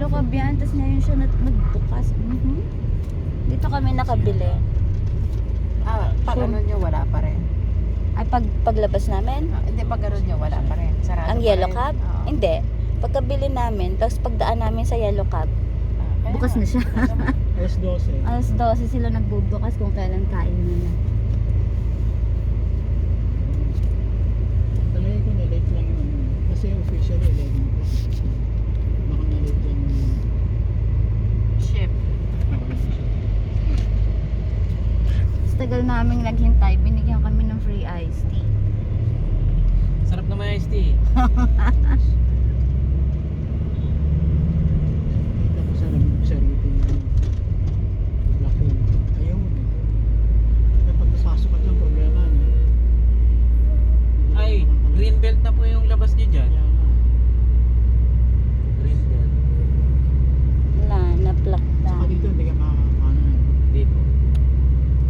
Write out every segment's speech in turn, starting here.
Yellow Cab yan, tapos ngayon siya nagbukas. Dito kami nakabili. Pag Sure. ano nyo, wala pa rin. Ay, paglabas namin, Hindi, pag ano nyo, wala pa rin. Sarado ang pa Yellow rin. Cab? Oo. Hindi. Pagkabili namin, tapos pagdaan namin sa Yellow Cab, Kaya bukas na nga, siya. Alas 12. alas 12 sila nagbubukas kung kailan kain nila. Talagay ko na late lang yung ano. Kasi officially 11 o'clock. Baka na late lang yung Ship. Sa tagal namin naghintay, binigyan kami ng free iced tea. Sarap naman iced tea. Kita ko sa nag-sarito yung laki. Ayaw mo. Kapag napasok ka lang problema no? Ay, green belt na po yung labas niyo dyan. Kaya nga. Green belt. Wala, na-pluck na. Saka dito hindi ka makakano eh. Dito.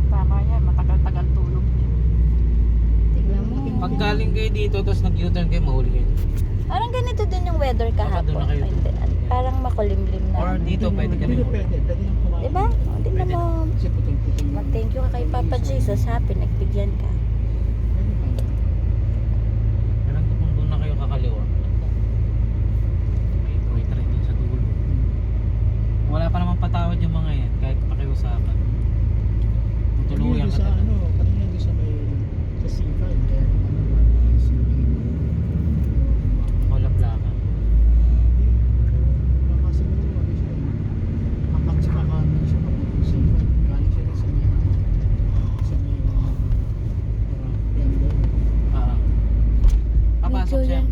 Tama yan, matagal-tagal tulog niya. Tignan mo. Pag galing kayo dito, tapos nag-U-turn kayo, mahuli kayo. Parang ganito din yung weather Baka kahapon. doon na kayo. Ay, hindi. Parang makulimlim na. Or dito, pwede ka Dito rin. pwede. Pwede lang kumain. Diba? O, tingnan Pwede mo. Kasi putol-putol. Mag-thank you ka kay Papa Jesus. Happy, nagbigyan ka. Pwede pa. Parang kung doon na kayo kakaliwa. May point rin yun sa dulo. Wala pa naman patawad yung mga yan, kahit pakiusapan. Tutuluyan ka Sa talaga. ano, kanina doon sa may sa C5 kaya ano Wala plaka. baka siguro ano siya kakats ka kanan siya kapag C5 galing siya rin sa may parang ganda Papasok Medyo siya. yan.